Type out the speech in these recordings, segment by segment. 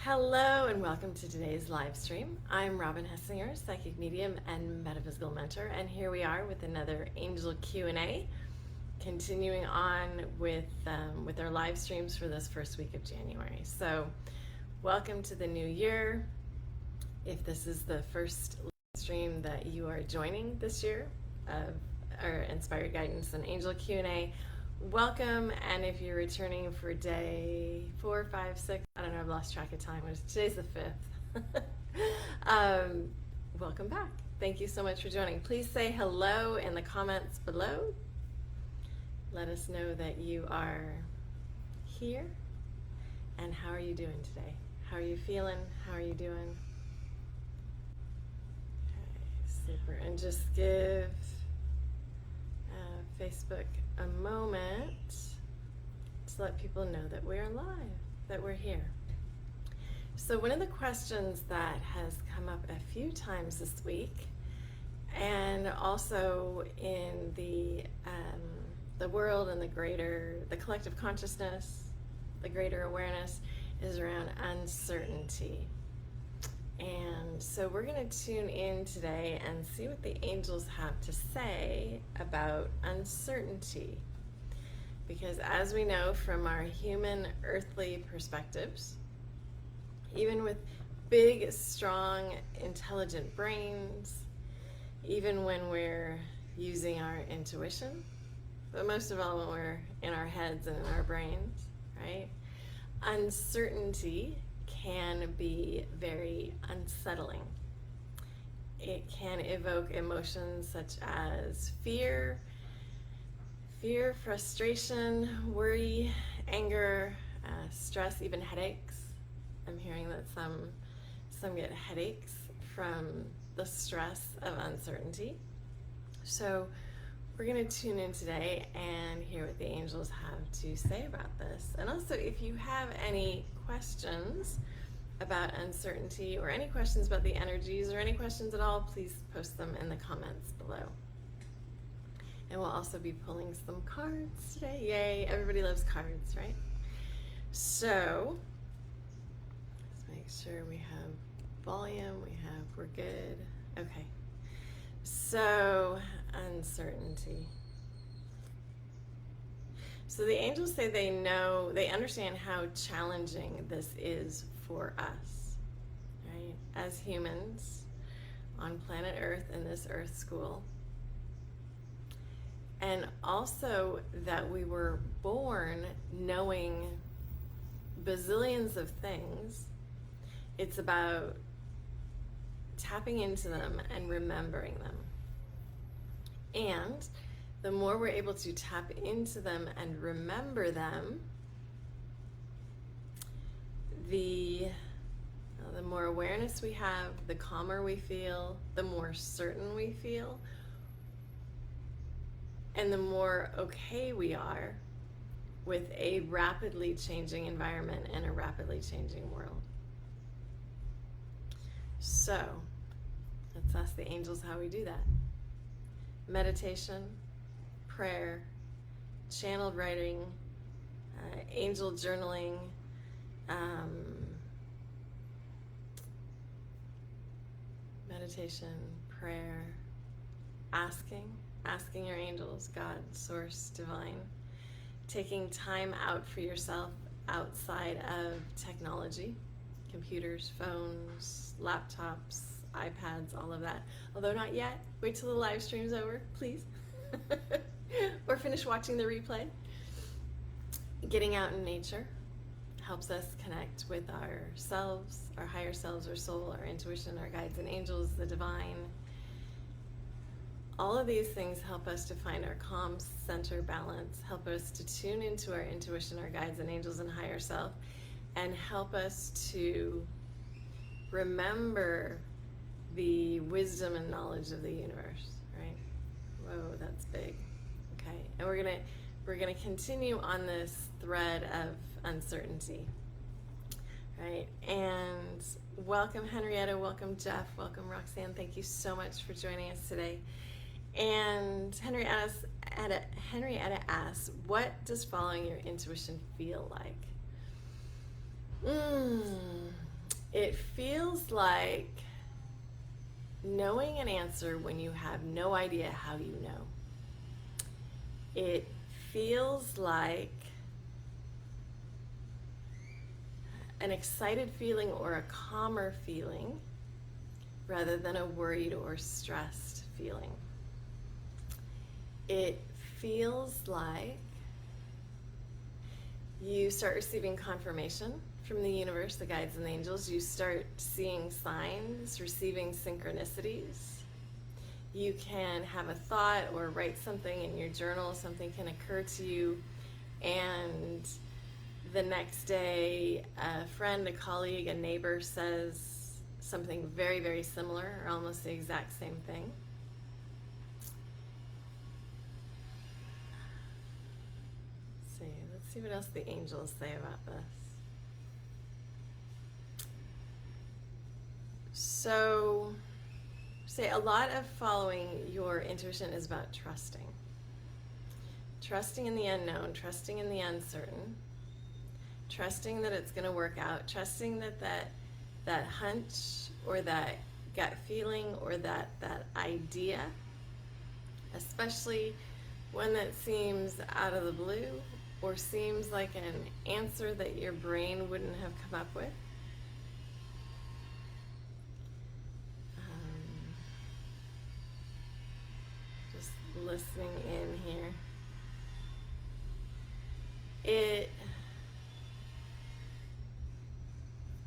Hello and welcome to today's live stream. I'm Robin Hessinger, psychic medium and metaphysical mentor, and here we are with another angel Q&A, continuing on with our live streams for this first week of January. So, welcome to the new year. If this is the first live stream that you are joining this year of our Inspired Guidance and Angel Q&A, welcome. And if you're returning for day 4, 5, 6, I don't know, I've lost track of time. Today's the 5th. Welcome back. Thank you so much for joining. Please say hello in the comments below. Let us know that you are here. And how are you doing today? How are you feeling? How are you doing? Okay, super. And just give Facebook a moment to let people know that we're live, that we're here. So one of the questions that has come up a few times this week, and also in the world and the collective consciousness, the greater awareness, is around uncertainty. And so we're going to tune in today and see what the angels have to say about uncertainty. Because as we know from our human earthly perspectives, even with big, strong, intelligent brains, even when we're using our intuition, but most of all when we're in our heads and in our brains, right? Uncertainty can be very unsettling. It can evoke emotions such as fear, frustration, worry, anger, stress, even headaches. I'm hearing that some get headaches from the stress of uncertainty. So we're going to tune in today and hear what the angels have to say about this. And also, if you have any questions about uncertainty or any questions about the energies or any questions at all, please post them in the comments below. And we'll also be pulling some cards today. Yay, everybody loves cards, right? So, let's make sure we have volume, we're good. Okay. So, uncertainty. So the angels say they understand how challenging this is for us, right? As humans on planet Earth in this Earth school. And also that we were born knowing bazillions of things. It's about tapping into them and remembering them. And the more we're able to tap into them and remember them, the more awareness we have, the calmer we feel, the more certain we feel, and the more okay we are with a rapidly changing environment and a rapidly changing world. So, let's ask the angels how we do that. Meditation, prayer, channeled writing, angel journaling, meditation, prayer, asking your angels, God, source, divine, taking time out for yourself outside of technology, computers, phones, laptops, iPads, all of that. Although not yet. Wait till the live stream's over, please. Or finish watching the replay. Getting out in nature helps us connect with ourselves, our higher selves, our soul, our intuition, our guides and angels, the divine. All of these things help us to find our calm center balance, help us to tune into our intuition, our guides and angels and higher self, and help us to remember the wisdom and knowledge of the universe, right? Whoa, that's big. Okay, and we're gonna continue on this thread of uncertainty, right? And welcome Henrietta, welcome Jeff, welcome Roxanne. Thank you so much for joining us today. And Henrietta asks, what does following your intuition feel like? It feels like knowing an answer when you have no idea how you know. It feels like an excited feeling or a calmer feeling rather than a worried or stressed feeling. It feels like you start receiving confirmation from the universe, the guides and the angels. You start seeing signs, receiving synchronicities. You can have a thought or write something in your journal, something can occur to you, and the next day a friend, a colleague, a neighbor says something very, very similar or almost the exact same thing. Let's see what else the angels say about this. So, say a lot of following your intuition is about trusting. Trusting in the unknown, trusting in the uncertain, trusting that it's going to work out, trusting that hunch or that gut feeling or that idea, especially one that seems out of the blue or seems like an answer that your brain wouldn't have come up with. Just listening in here.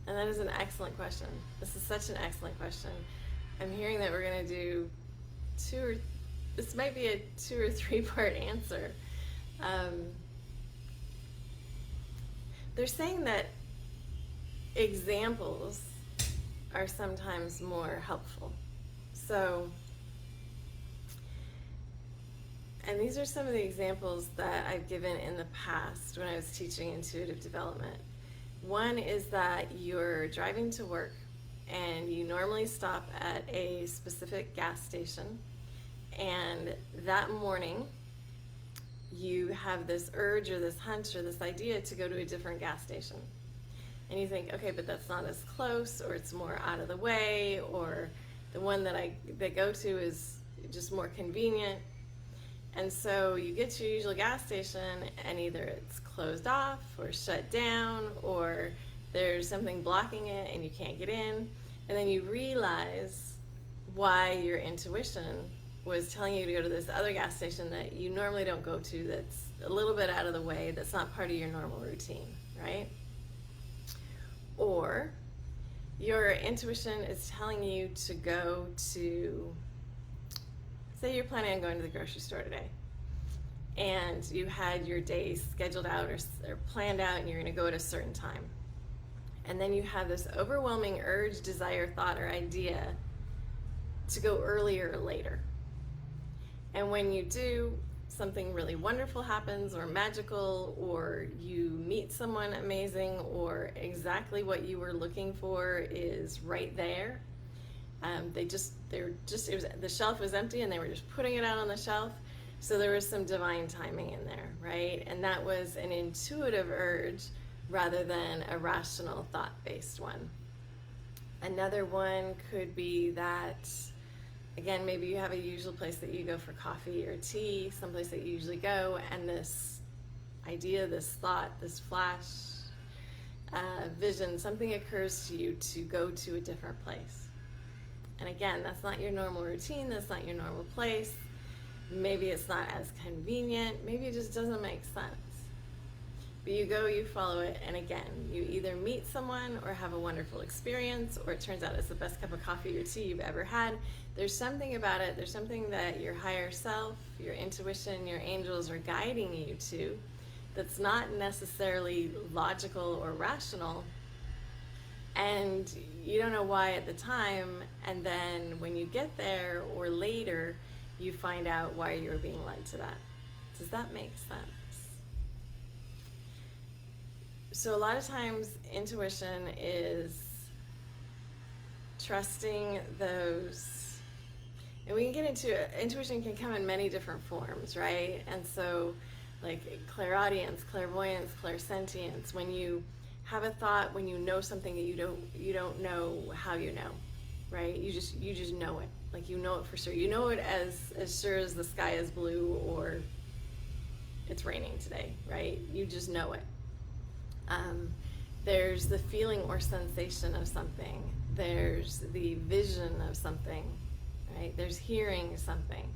And that is an excellent question. This is such an excellent question. I'm hearing that we're going to do this might be a 2 or 3 part answer. They're saying that examples are sometimes more helpful. So, and these are some of the examples that I've given in the past when I was teaching intuitive development. One is that you're driving to work and you normally stop at a specific gas station, and that morning you have this urge or this hunch or this idea to go to a different gas station. And you think, okay, but that's not as close, or it's more out of the way, or the one that I go to is just more convenient. And so you get to your usual gas station and either it's closed off or shut down, or there's something blocking it and you can't get in. And then you realize why your intuition was telling you to go to this other gas station that you normally don't go to, that's a little bit out of the way, that's not part of your normal routine, right? Or your intuition is telling you to go to, say you're planning on going to the grocery store today, and you had your day scheduled out or planned out, and you're going to go at a certain time. And then you have this overwhelming urge, desire, thought, or idea to go earlier or later. And when you do, something really wonderful happens, or magical, or you meet someone amazing, or exactly what you were looking for is right there. The shelf was empty and they were just putting it out on the shelf. So there was some divine timing in there, right? And that was an intuitive urge rather than a rational thought-based one. Another one could be that, again, maybe you have a usual place that you go for coffee or tea, someplace that you usually go, and this idea, this thought, this flash, vision, something occurs to you to go to a different place. And again, that's not your normal routine, that's not your normal place. Maybe it's not as convenient, maybe it just doesn't make sense. But you go, you follow it, and again, you either meet someone or have a wonderful experience, or it turns out it's the best cup of coffee or tea you've ever had. There's something about it, there's something that your higher self, your intuition, your angels are guiding you to that's not necessarily logical or rational, and you don't know why at the time, and then when you get there or later, you find out why you were being led to that. Does that make sense? So a lot of times intuition is trusting those, and we can get into intuition can come in many different forms, right? And so like clairaudience, clairvoyance, clairsentience, when you have a thought when you know something that you don't know how you know, right? You just know it. Like, you know it for sure. You know it as sure as the sky is blue or it's raining today, right? You just know it. There's the feeling or sensation of something. There's the vision of something, right? There's hearing something.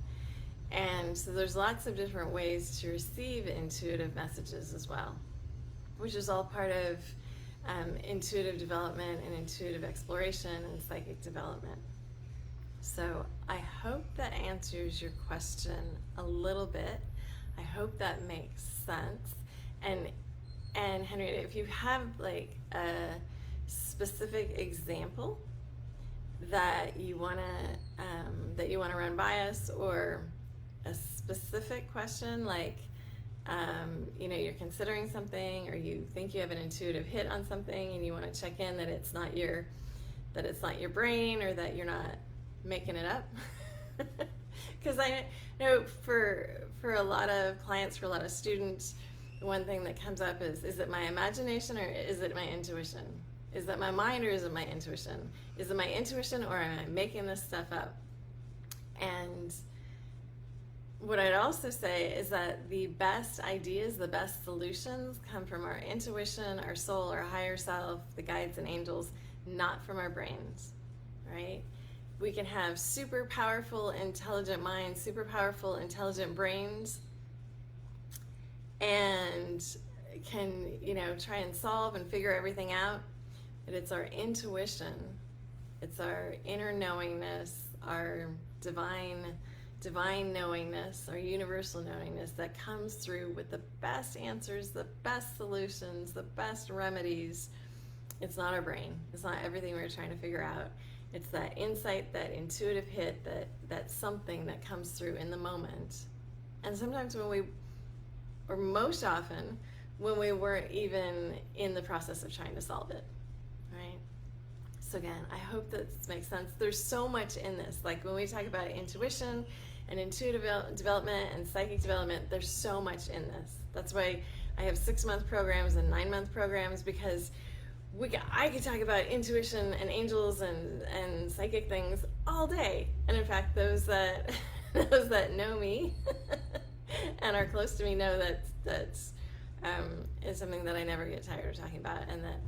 And so there's lots of different ways to receive intuitive messages as well, which is all part of intuitive development and intuitive exploration and psychic development. So I hope that answers your question a little bit. I hope that makes sense. And Henrietta, if you have like a specific example that you wanna run by us, or a specific question like you're considering something, or you think you have an intuitive hit on something and you want to check in that it's not your brain, or that you're not making it up. Because I know for a lot of clients, for a lot of students, one thing that comes up is it my imagination or is it my intuition? Is that my mind or is it my intuition? Is it my intuition or am I making this stuff up? And what I'd also say is that the best ideas, the best solutions come from our intuition, our soul, our higher self, the guides and angels, not from our brains, right? We can have super powerful, intelligent minds, super powerful, intelligent brains, and can, try and solve and figure everything out. But it's our intuition, it's our inner knowingness, our divine knowingness, our universal knowingness that comes through with the best answers, the best solutions, the best remedies. It's not our brain. It's not everything we're trying to figure out. It's that insight, that intuitive hit, that something that comes through in the moment. And sometimes or most often, when we weren't even in the process of trying to solve it, right? So again, I hope that this makes sense. There's so much in this. Like when we talk about intuition and intuitive development and psychic development, there's so much in this. That's why I have 6-month programs and 9-month programs, because I could talk about intuition and angels and psychic things all day. And in fact, those that know me and are close to me know that is something that I never get tired of talking about, and that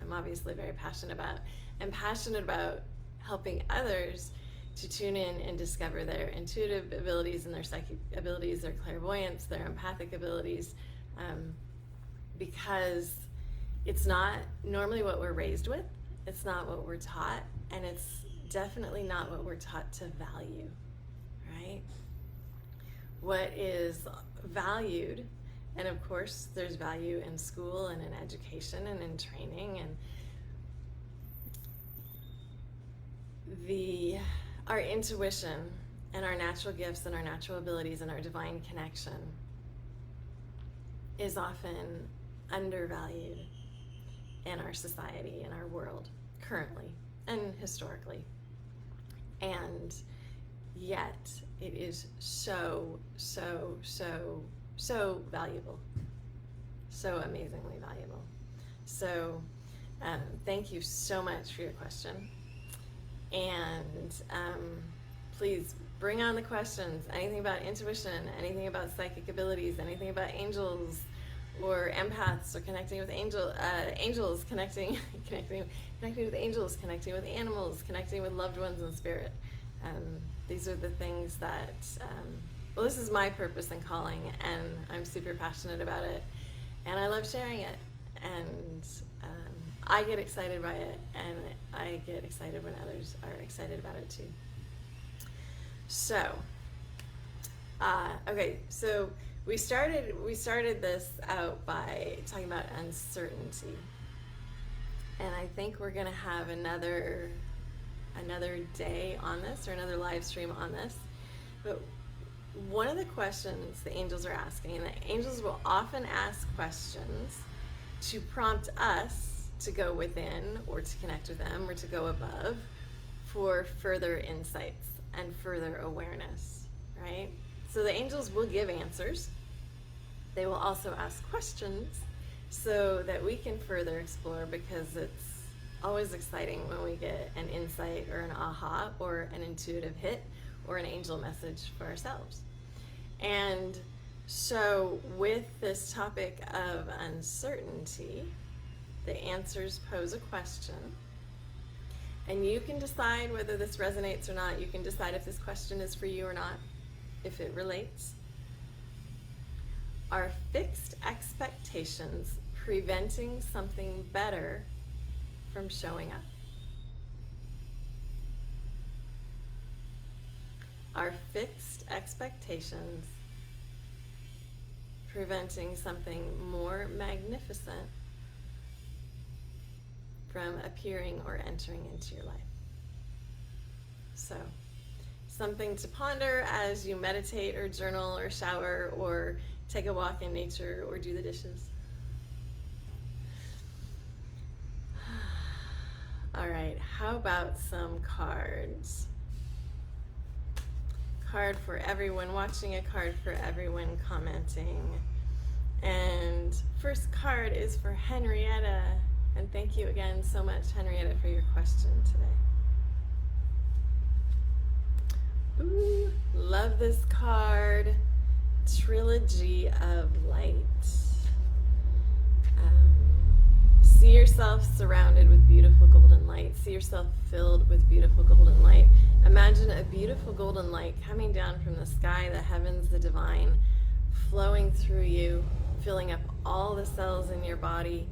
I'm obviously very passionate about. I'm passionate about helping others to tune in and discover their intuitive abilities and their psychic abilities, their clairvoyance, their empathic abilities, because it's not normally what we're raised with, it's not what we're taught, and it's definitely not what we're taught to value, right? What is valued, and of course there's value in school and in education and in training, and our intuition and our natural gifts and our natural abilities and our divine connection is often undervalued in our society, in our world, currently and historically. And yet it is so, so, so, so valuable, so amazingly valuable. So thank you so much for your question. And please bring on the questions, anything about intuition, anything about psychic abilities, anything about angels or empaths, or connecting with angels, connecting with angels, connecting with animals, connecting with loved ones in spirit. These are the things that, this is my purpose and calling, and I'm super passionate about it, and I love sharing it, and I get excited by it, and I get excited when others are excited about it too. So, okay, so we started this out by talking about uncertainty, and I think we're gonna have another day on this, or another live stream on this. But one of the questions the angels are asking, and the angels will often ask questions to prompt us to go within, or to connect with them, or to go above for further insights and further awareness, right? So the angels will give answers. They will also ask questions so that we can further explore, because it's always exciting when we get an insight or an aha or an intuitive hit or an angel message for ourselves. And so with this topic of uncertainty, the answers pose a question, and you can decide whether this resonates or not. You can decide if this question is for you or not, if it relates. Are fixed expectations preventing something better from showing up? Are fixed expectations preventing something more magnificent from appearing or entering into your life? So, something to ponder as you meditate or journal or shower or take a walk in nature or do the dishes. All right, how about some cards? Card for everyone watching, a card for everyone commenting. And first card is for Henrietta. And thank you again so much, Henrietta, for your question today. Ooh, love this card. Trilogy of Light. See yourself surrounded with beautiful golden light. See yourself filled with beautiful golden light. Imagine a beautiful golden light coming down from the sky, the heavens, the divine, flowing through you, filling up all the cells in your body,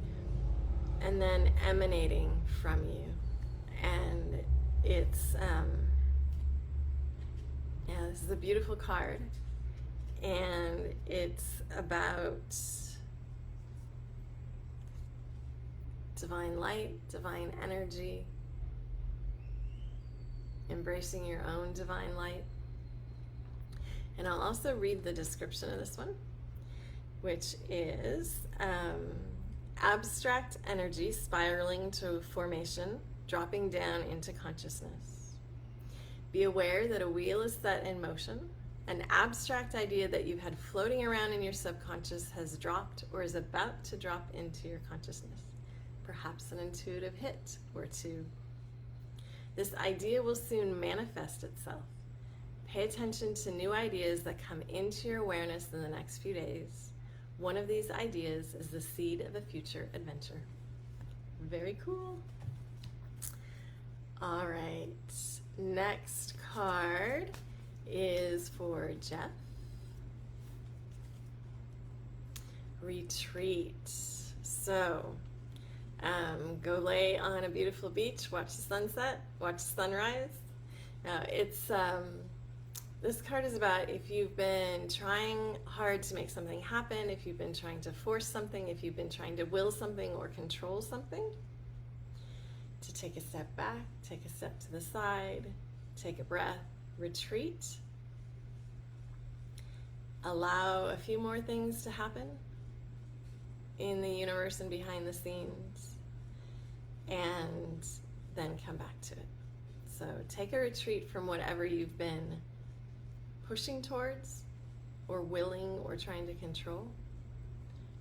and then emanating from you. And it's, this is a beautiful card. And it's about divine light, divine energy, embracing your own divine light. And I'll also read the description of this one, which is abstract energy spiraling to formation, dropping down into consciousness. Be aware that a wheel is set in motion. An abstract idea that you've had floating around in your subconscious has dropped or is about to drop into your consciousness. Perhaps an intuitive hit or two. This idea will soon manifest itself. Pay attention to new ideas that come into your awareness in the next few days. One of these ideas is the seed of a future adventure. Very cool. All right, next card is for Jeff. Retreat. So, go lay on a beautiful beach, watch the sunset, watch the sunrise. Now, this card is about if you've been trying hard to make something happen, if you've been trying to force something, if you've been trying to will something or control something, to take a step back, take a step to the side, take a breath, retreat, allow a few more things to happen in the universe and behind the scenes, and then come back to it. So take a retreat from whatever you've been pushing towards or willing or trying to control,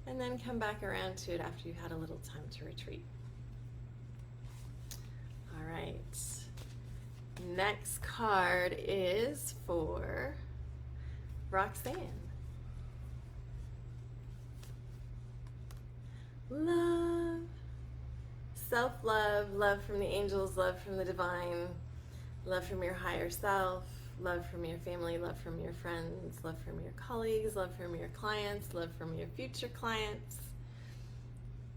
and then come back around to it after you've had a little time to retreat. All right, next card is for Roxanne. Love, self-love, love from the angels, love from the divine, love from your higher self, love from your family, love from your friends, love from your colleagues, love from your clients, love from your future clients.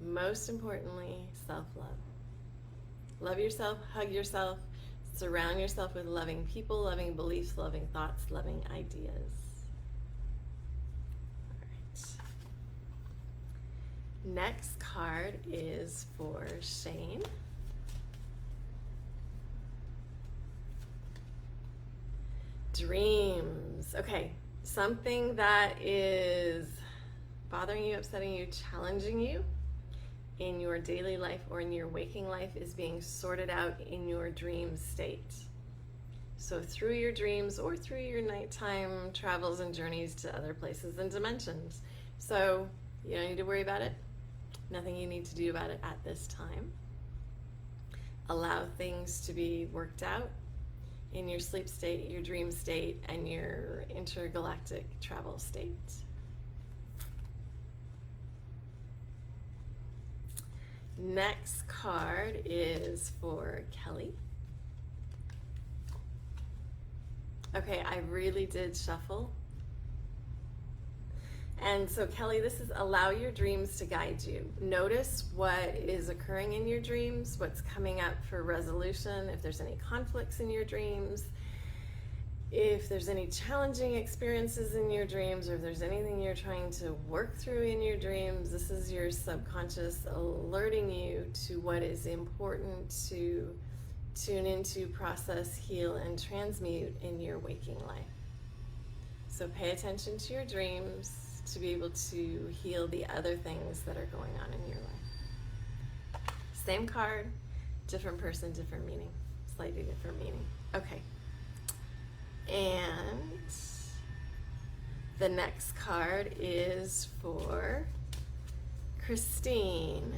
Most importantly, self-love. Love yourself, hug yourself, surround yourself with loving people, loving beliefs, loving thoughts, loving ideas. All right. Next card is for Shane. Dreams. Okay, something that is bothering you, upsetting you, challenging you in your daily life or in your waking life is being sorted out in your dream state. So through your dreams or through your nighttime travels and journeys to other places and dimensions. So you don't need to worry about it. Nothing you need to do about it at this time. Allow things to be worked out in your sleep state, your dream state, and your intergalactic travel state. Next card is for Kelly. Okay, I really did shuffle. And so Kelly, this is allow your dreams to guide you. Notice what is occurring in your dreams, what's coming up for resolution, if there's any conflicts in your dreams, if there's any challenging experiences in your dreams, or if there's anything you're trying to work through in your dreams. This is your subconscious alerting you to what is important to tune into, process, heal, and transmute in your waking life. So pay attention to your dreams to be able to heal the other things that are going on in your life. Same card, different person, different meaning, slightly different meaning. Okay. And the next card is for Christine.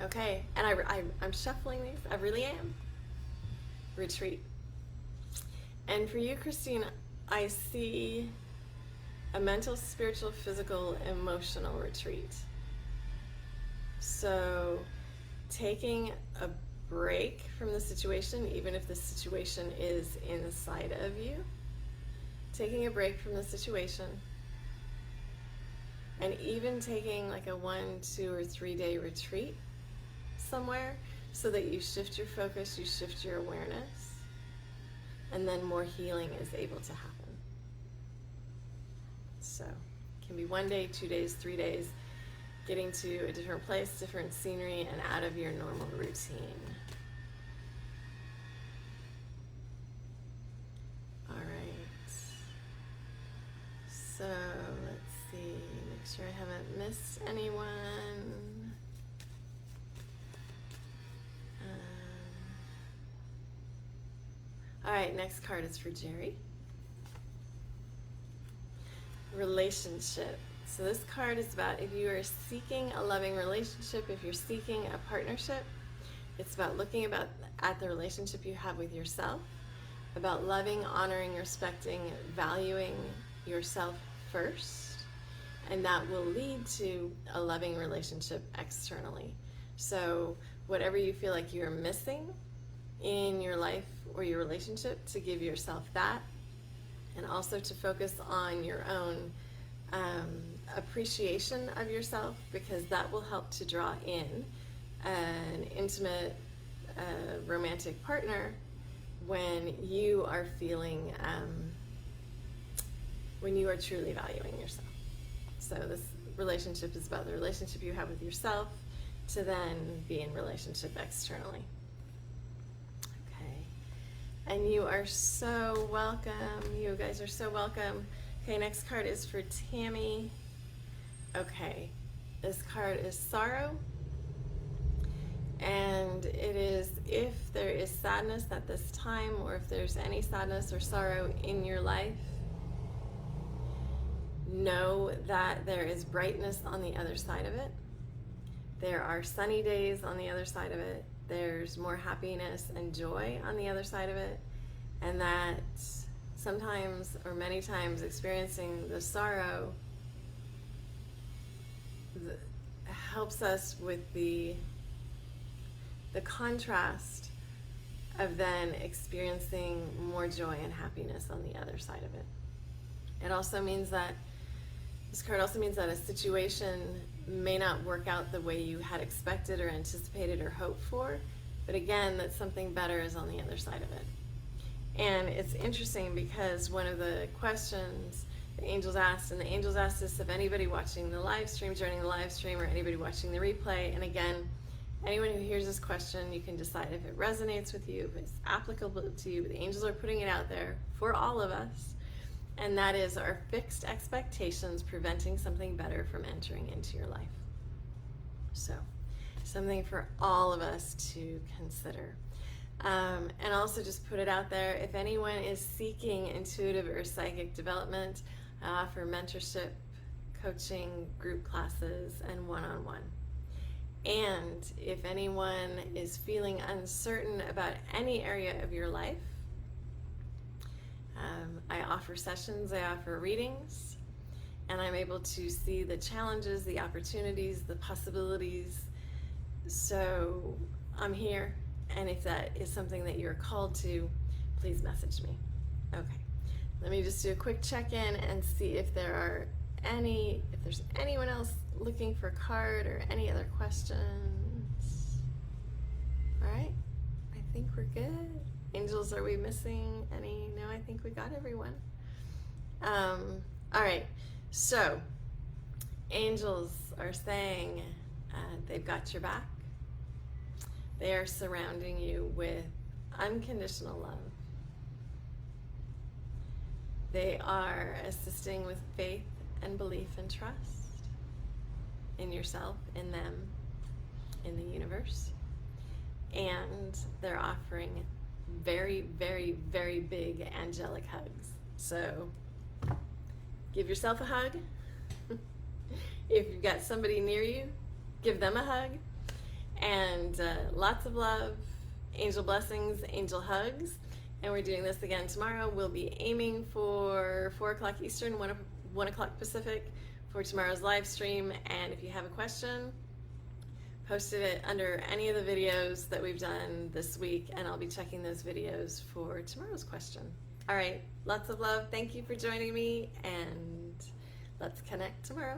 Okay, and I'm shuffling these. I really am. Retreat. And for you, Christine, I see a mental, spiritual, physical, emotional retreat. So taking a break from the situation, even if the situation is inside of you, taking a break from the situation, and even taking like a 1, 2, or 3 day retreat somewhere so that you shift your focus, you shift your awareness, and then more healing is able to happen. So it can be 1 day, 2 days, 3 days, getting to a different place, different scenery, and out of your normal routine. All right. So let's see, make sure I haven't missed anyone. All right, next card is for Jerry. Relationship. So this card is about if you are seeking a loving relationship, if you're seeking a partnership, it's about looking at the relationship you have with yourself, about loving, honoring, respecting, valuing yourself first, and that will lead to a loving relationship externally. So whatever you feel like you're missing in your life or your relationship, to give yourself that, and also to focus on your own appreciation of yourself, because that will help to draw in an intimate romantic partner when you are feeling when you are truly valuing yourself. So this relationship is about the relationship you have with yourself to then be in relationship externally. And you are so welcome. You guys are so welcome. Okay, next card is for Tammy. Okay, this card is sorrow. And it is if there is sadness at this time, or if there's any sadness or sorrow in your life, know that there is brightness on the other side of it. There are sunny days on the other side of it. There's more happiness and joy on the other side of it, and that sometimes or many times experiencing the sorrow helps us with the contrast of then experiencing more joy and happiness on the other side of it. It also means that this card also means that a situation may not work out the way you had expected or anticipated or hoped for, but again, that something better is on the other side of it. And it's interesting because one of the questions the angels asked, and the angels asked this of anybody watching the live stream, joining the live stream, or anybody watching the replay, and again, anyone who hears this question, you can decide if it resonates with you, if it's applicable to you, but the angels are putting it out there for all of us. And that is, are fixed expectations preventing something better from entering into your life? So, something for all of us to consider. And also just put it out there, if anyone is seeking intuitive or psychic development, I offer mentorship, coaching, group classes, and one-on-one. And if anyone is feeling uncertain about any area of your life, I offer sessions, I offer readings, and I'm able to see the challenges, the opportunities, the possibilities. So I'm here, and if that is something that you're called to, please message me. Okay, let me just do a quick check-in and see if there's anyone else looking for a card or any other questions. All right, I think we're good. Angels, are we missing any? No, I think we got everyone. All right, so angels are saying they've got your back. They are surrounding you with unconditional love. They are assisting with faith and belief and trust in yourself, in them, in the universe. And they're offering very, very, very big angelic hugs. So give yourself a hug. If you've got somebody near you, give them a hug. And lots of love, angel blessings, angel hugs. And we're doing this again tomorrow. We'll be aiming for 4 o'clock Eastern, 1 o'clock Pacific for tomorrow's live stream. And if you have a question, posted it under any of the videos that we've done this week, and I'll be checking those videos for tomorrow's question. All right, lots of love. Thank you for joining me, and let's connect tomorrow.